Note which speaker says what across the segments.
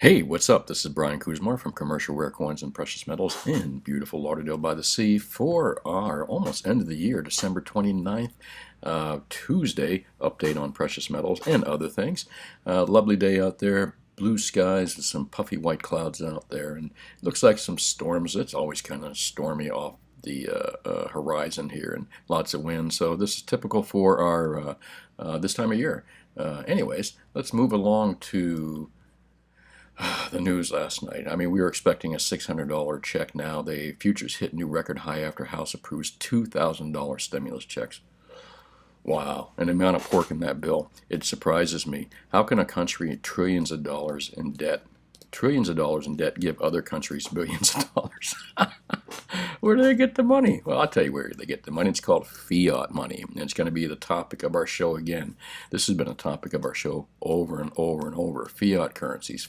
Speaker 1: Hey, what's up? This is Brian Kuzmar from Commercial Rare Coins and Precious Metals in beautiful Lauderdale by the Sea for our almost end of the year, December 29th, Tuesday update on precious metals and other things. Lovely day out there, blue skies and some puffy white clouds out there, and it looks like some storms. It's always kind of stormy off the horizon here and lots of wind, so this is typical for our this time of year. Anyways, let's move along to the news last night. I mean, we were expecting a $600 check now. The futures hit new record high after House approves $2,000 stimulus checks. Wow, and the amount of pork in that bill. It surprises me. How can a country trillions of dollars in debt, give other countries billions of dollars? Where do they get the money? Well, I'll tell you where they get the money. It's called fiat money, and it's going to be the topic of our show again. This has been a topic of our show over and over and over. Fiat currencies,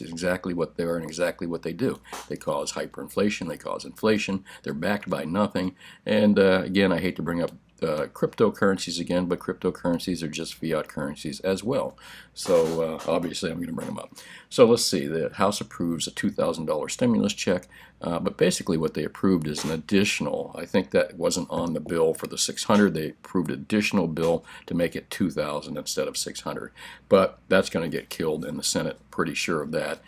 Speaker 1: exactly what they are and exactly what they do. They cause hyperinflation, they cause inflation, they're backed by nothing, and again, I hate to bring up cryptocurrencies again, but cryptocurrencies are just fiat currencies as well. So obviously I'm going to bring them up. So let's see, the House approves a $2,000 stimulus check, but basically what they approved is an additional, I think that wasn't on the bill for the 600, they approved an additional bill to make it 2,000 instead of 600. But that's going to get killed in the Senate, pretty sure of that.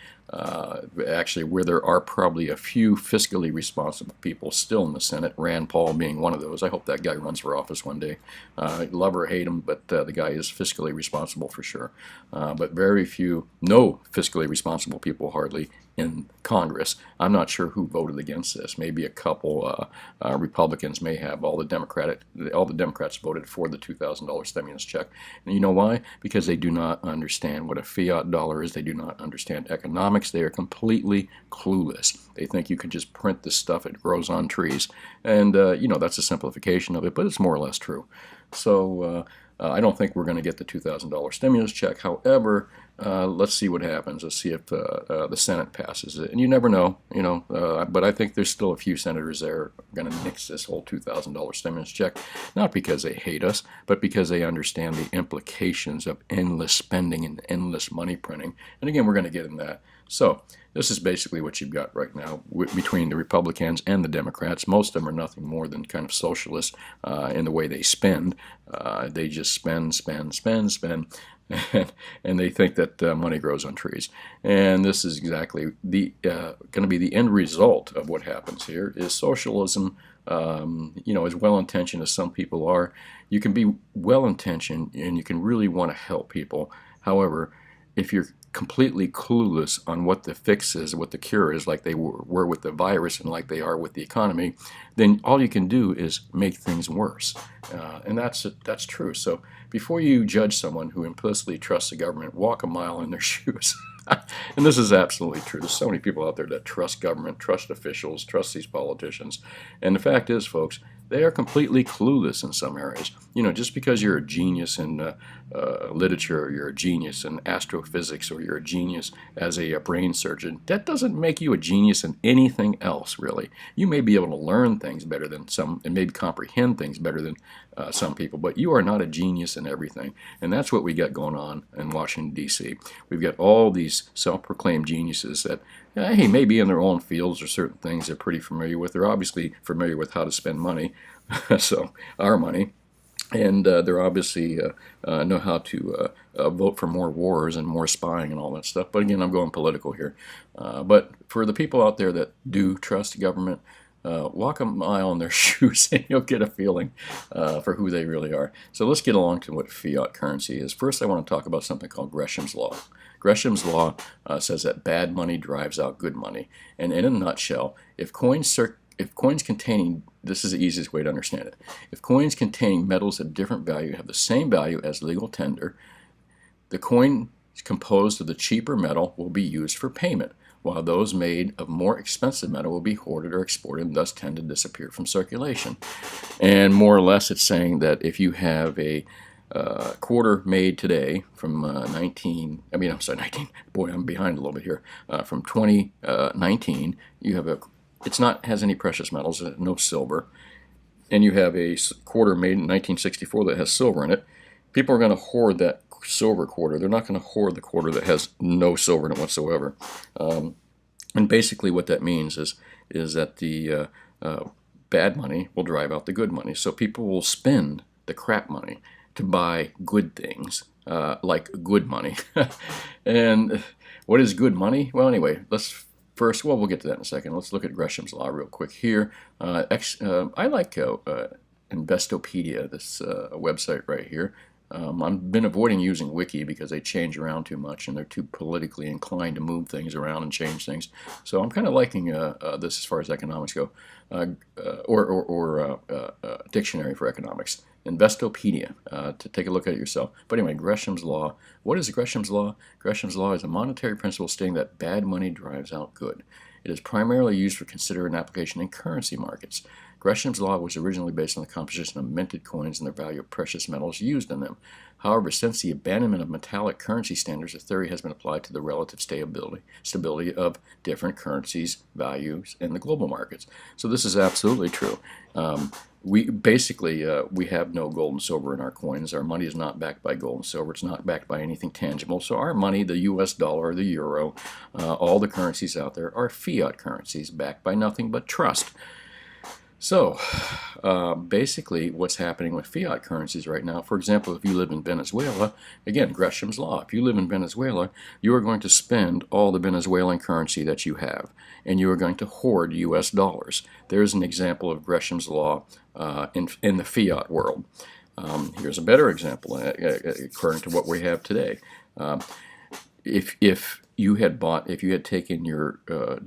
Speaker 1: Actually, where there are probably a few fiscally responsible people still in the Senate, Rand Paul being one of those. I hope that guy runs for office one day. Love or hate him, but the guy is fiscally responsible for sure. But very few, no fiscally responsible people hardly in Congress. I'm not sure who voted against this. Maybe a couple Republicans may have. All the Democrats voted for the $2,000 stimulus check. And you know why? Because they do not understand what a fiat dollar is. They do not understand economics. They are completely clueless. They think you can just print this stuff. It grows on trees. And, that's a simplification of it, but it's more or less true. So I don't think we're going to get the $2,000 stimulus check. However, let's see what happens. Let's see if the Senate passes it. And you never know, but I think there's still a few senators there going to nix this whole $2,000 stimulus check, not because they hate us, but because they understand the implications of endless spending and endless money printing. And again, we're going to get in that. So this is basically what you've got right now between the Republicans and the Democrats. Most of them are nothing more than kind of socialists in the way they spend. They just spend, and they think that money grows on trees. And this is exactly the going to be the end result of what happens here is socialism. As well-intentioned as some people are, you can be well-intentioned and you can really want to help people. However, if you're completely clueless on what the fix is, what the cure is, like they were with the virus and like they are with the economy, then all you can do is make things worse. And that's true. So before you judge someone who implicitly trusts the government, walk a mile in their shoes. And this is absolutely true. There's so many people out there that trust government, trust officials, trust these politicians. And the fact is, folks, they are completely clueless in some areas. Just because you're a genius in literature, or you're a genius in astrophysics, or you're a genius as a brain surgeon, that doesn't make you a genius in anything else, really. You may be able to learn things better than some, and maybe comprehend things better than some people, but you are not a genius in everything. And that's what we got going on in Washington, D.C. We've got all these self-proclaimed geniuses that, hey, maybe in their own fields or certain things they're pretty familiar with. They're obviously familiar with how to spend money, so our money. And they're obviously know how to vote for more wars and more spying and all that stuff. But again, I'm going political here. But for the people out there that do trust government, walk a mile in their shoes and you'll get a feeling for who they really are. So let's get along to what fiat currency is. First, I want to talk about something called Gresham's Law. Gresham's Law says that bad money drives out good money. And in a nutshell, if coins containing, this is the easiest way to understand it, if coins containing metals of different value have the same value as legal tender, the coin composed of the cheaper metal will be used for payment, while those made of more expensive metal will be hoarded or exported and thus tend to disappear from circulation. And more or less it's saying that if you have a quarter made today from 19, boy, I'm behind a little bit here, from 2019, you have has any precious metals, no silver, and you have a quarter made in 1964 that has silver in it, people are going to hoard that silver quarter. They're not going to hoard the quarter that has no silver in it whatsoever. And basically what that means is that the bad money will drive out the good money. So people will spend the crap money to buy good things, like good money. And what is good money? Well, anyway, we'll get to that in a second. Let's look at Gresham's Law real quick here. I like Investopedia, this website right here. I've been avoiding using Wiki because they change around too much and they're too politically inclined to move things around and change things. So I'm kind of liking this as far as economics go, or dictionary for economics. Investopedia, to take a look at it yourself. But anyway, Gresham's Law. What is Gresham's Law? Gresham's Law is a monetary principle stating that bad money drives out good. It is primarily used for considered application in currency markets. Gresham's Law was originally based on the composition of minted coins and the value of precious metals used in them. However, since the abandonment of metallic currency standards, the theory has been applied to the relative stability of different currencies' values in the global markets. So this is absolutely true. We have no gold and silver in our coins. Our money is not backed by gold and silver. It's not backed by anything tangible. So our money, the U.S. dollar, the euro, all the currencies out there are fiat currencies backed by nothing but trust. So basically what's happening with fiat currencies right now, for example, if you live in Venezuela, again, Gresham's Law, if you live in Venezuela, you are going to spend all the Venezuelan currency that you have, and you are going to hoard U.S. dollars. There's an example of Gresham's Law in the fiat world. Here's a better example according to what we have today. If you had taken your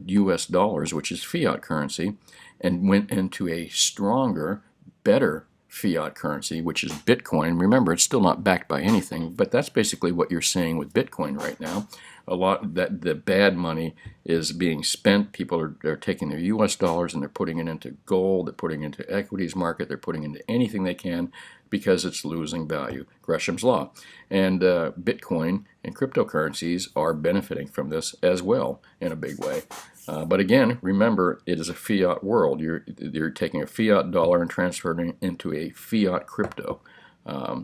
Speaker 1: U.S. dollars, which is fiat currency, and went into a stronger, better fiat currency, which is Bitcoin. Remember, it's still not backed by anything, but that's basically what you're seeing with Bitcoin right now. A lot that the bad money is being spent. People are taking their U.S. dollars and they're putting it into gold, they're putting it into equities market, they're putting it into anything they can because it's losing value. Gresham's Law. And Bitcoin and cryptocurrencies are benefiting from this as well in a big way. But again, remember, it is a fiat world. You're taking a fiat dollar and transferring it into a fiat crypto.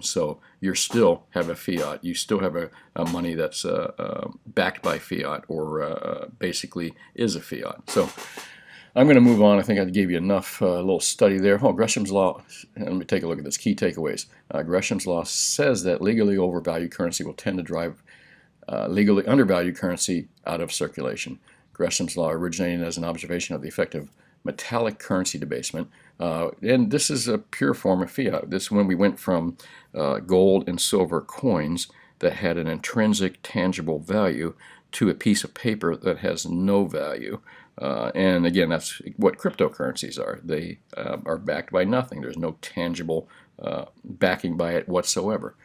Speaker 1: So you still have a fiat. You still have a money that's backed by fiat, or basically is a fiat. So I'm going to move on. I think I gave you enough little study there. Oh, Gresham's Law. Let me take a look at this. Key takeaways. Gresham's Law says that legally overvalued currency will tend to drive legally undervalued currency out of circulation. Gresham's Law originated as an observation of the effect of metallic currency debasement. And this is a pure form of fiat. This is when we went from gold and silver coins that had an intrinsic tangible value to a piece of paper that has no value. And again, that's what cryptocurrencies are. They are backed by nothing. There's no tangible backing by it whatsoever.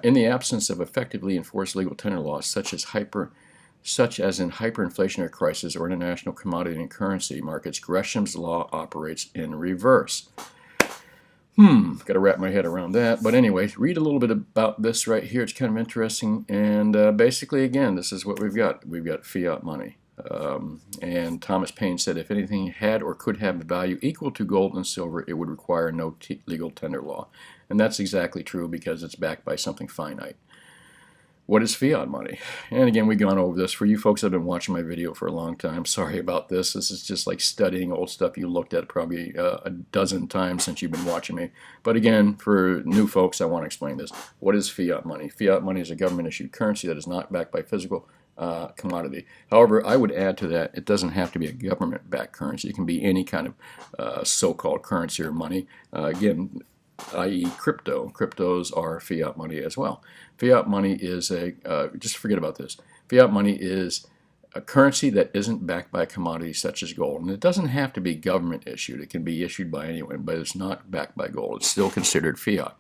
Speaker 1: In the absence of effectively enforced legal tender laws, such as in hyperinflationary crisis or international commodity and currency markets, Gresham's Law operates in reverse. Got to wrap my head around that. But anyway, read a little bit about this right here. It's kind of interesting. And basically, again, this is what we've got. We've got fiat money. And Thomas Paine said, if anything had or could have a value equal to gold and silver, it would require no legal tender law. And that's exactly true because it's backed by something finite. What is fiat money? And again, we've gone over this. For you folks that have been watching my video for a long time, sorry about this. This is just like studying old stuff you looked at probably a dozen times since you've been watching me. But again, for new folks, I want to explain this. What is fiat money? Fiat money is a government-issued currency that is not backed by physical commodity. However, I would add to that, it doesn't have to be a government-backed currency. It can be any kind of so-called currency or money. Again, i.e. crypto. Cryptos are fiat money as well. Fiat money is just forget about this. Fiat money is a currency that isn't backed by commodities such as gold. And it doesn't have to be government issued. It can be issued by anyone, but it's not backed by gold. It's still considered fiat.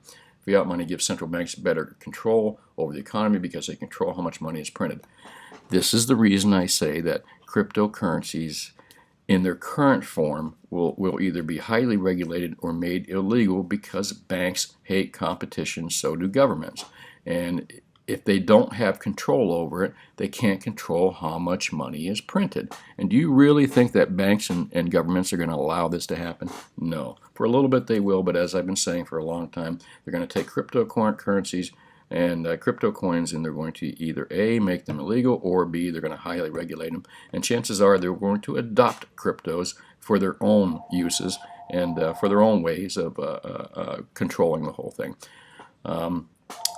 Speaker 1: Fiat money gives central banks better control over the economy because they control how much money is printed. This is the reason I say that cryptocurrencies in their current form will either be highly regulated or made illegal because banks hate competition, so do governments. And if they don't have control over it, they can't control how much money is printed. And do you really think that banks and governments are going to allow this to happen? No. For a little bit they will, but as I've been saying for a long time, they're going to take cryptocurrencies, And crypto coins, and they're going to either A, make them illegal, or B, they're going to highly regulate them. And chances are they're going to adopt cryptos for their own uses and for their own ways of controlling the whole thing.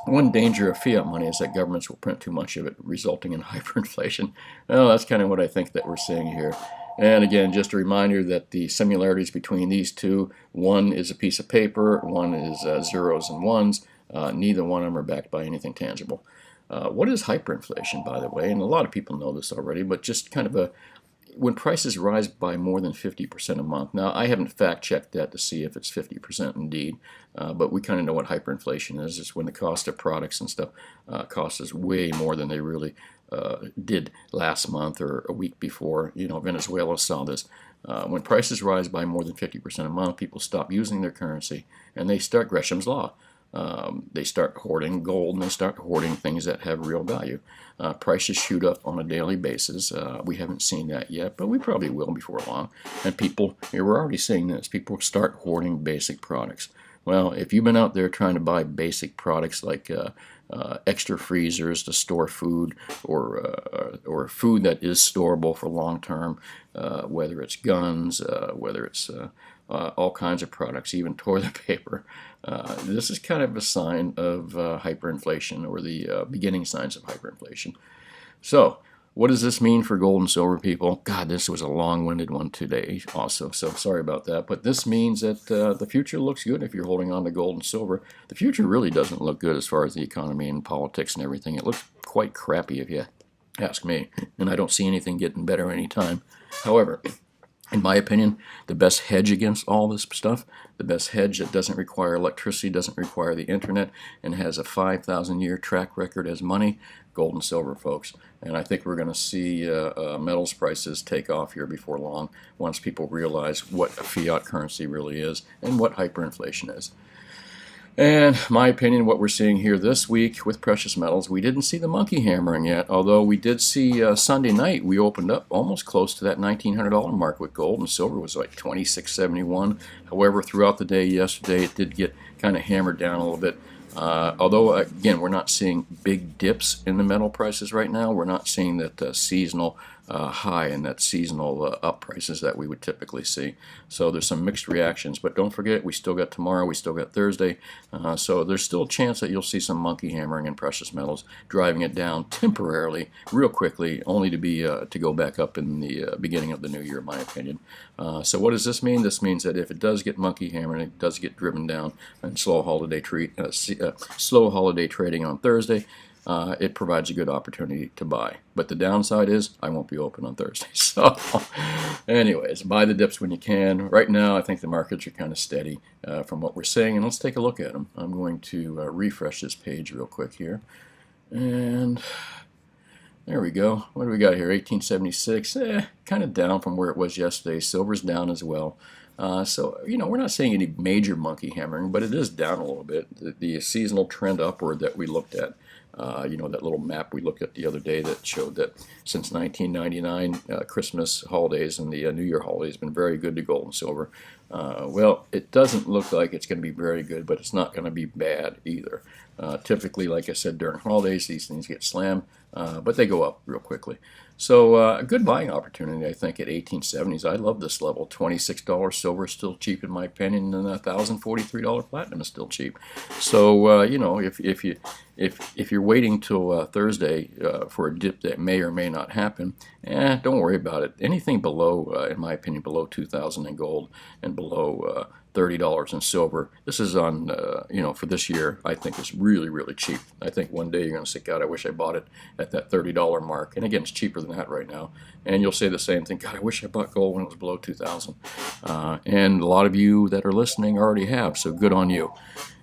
Speaker 1: One danger of fiat money is that governments will print too much of it, resulting in hyperinflation. Well, that's kind of what I think that we're seeing here. And again, just a reminder that the similarities between these two, one is a piece of paper, one is zeros and ones. Neither one of them are backed by anything tangible. What is hyperinflation, by the way? And a lot of people know this already, but just kind of when prices rise by more than 50% a month. Now, I haven't fact-checked that to see if it's 50% indeed, but we kind of know what hyperinflation is. It's when the cost of products and stuff costs us way more than they really did last month or a week before. You know, Venezuela saw this. When prices rise by more than 50% a month, people stop using their currency, and they start Gresham's Law. They start hoarding gold, and they start hoarding things that have real value. Prices shoot up on a daily basis. We haven't seen that yet, but we probably will before long. And people, we're already seeing this, people start hoarding basic products. Well, if you've been out there trying to buy basic products like extra freezers to store food, or food that is storable for long term, whether it's guns, whether it's all kinds of products, even toilet paper. This is kind of a sign of hyperinflation, or the beginning signs of hyperinflation. So, what does this mean for gold and silver, people? God, this was a long-winded one today also, so sorry about that. But this means that the future looks good if you're holding on to gold and silver. The future really doesn't look good as far as the economy and politics and everything. It looks quite crappy if you ask me, and I don't see anything getting better anytime. However, in my opinion, the best hedge against all this stuff, the best hedge that doesn't require electricity, doesn't require the internet, and has a 5,000-year track record as money, gold and silver, folks. And I think we're going to see metals prices take off here before long, once people realize what a fiat currency really is and what hyperinflation is. And my opinion, what we're seeing here this week with precious metals, we didn't see the monkey hammering yet, although we did see Sunday night, we opened up almost close to that $1,900 mark with gold, and silver was like $26.71. However, throughout the day yesterday, it did get kind of hammered down a little bit. Although, again, we're not seeing big dips in the metal prices right now. We're not seeing that seasonal high and that seasonal up prices that we would typically see. So there's some mixed reactions. But don't forget, we still got tomorrow, we still got Thursday. So there's still a chance that you'll see some monkey hammering in precious metals, driving it down temporarily, real quickly, only to be to go back up in the beginning of the new year, in my opinion. So what does this mean? This means that if it does get monkey hammering, it does get driven down, and slow holiday trading on Thursday, it provides a good opportunity to buy. But the downside is I won't be open on Thursday. So anyways, buy the dips when you can. Right now, I think the markets are kind of steady from what we're seeing, and let's take a look at them. I'm going to refresh this page real quick here. And there we go. What do we got here? 1876, kind of down from where it was yesterday. Silver's down as well. So, we're not seeing any major monkey hammering, but it is down a little bit. The seasonal trend upward that we looked at, that little map we looked at the other day that showed that since 1999, Christmas holidays and the New Year holidays have been very good to gold and silver. Well, it doesn't look like it's going to be very good, but it's not going to be bad either. Typically, like I said, during holidays, these things get slammed, but they go up real quickly. So a good buying opportunity, I think, at 1870s. I love this level. $26 silver is still cheap in my opinion, and $1,043 platinum is still cheap. So if you're waiting till Thursday for a dip that may or may not happen, don't worry about it. Anything below, in my opinion, below 2,000 in gold and below $30 in silver. This is on, for this year, I think is really, really cheap. I think one day you're going to say, God, I wish I bought it at that $30 mark. And again, it's cheaper than that right now. And you'll say the same thing, God, I wish I bought gold when it was below 2,000. And a lot of you that are listening already have, so good on you.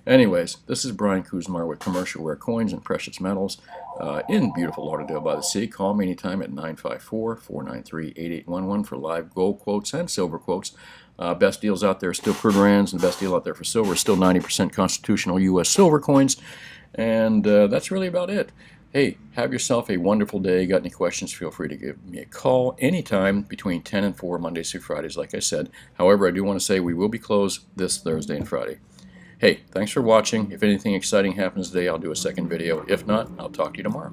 Speaker 1: Anyways, this is Brian Kuzmar with Commercial Rare Coins and Precious Metals in beautiful Lauderdale by the Sea. Call me anytime at 954-493-8811 for live gold quotes and silver quotes. Best deals out there are still per rands, and the best deal out there for silver is still 90% constitutional U.S. silver coins. And that's really about it. Hey, have yourself a wonderful day. Got any questions, feel free to give me a call anytime between 10 and 4, Mondays through Fridays, like I said. However, I do want to say we will be closed this Thursday and Friday. Hey, thanks for watching. If anything exciting happens today, I'll do a second video. If not, I'll talk to you tomorrow.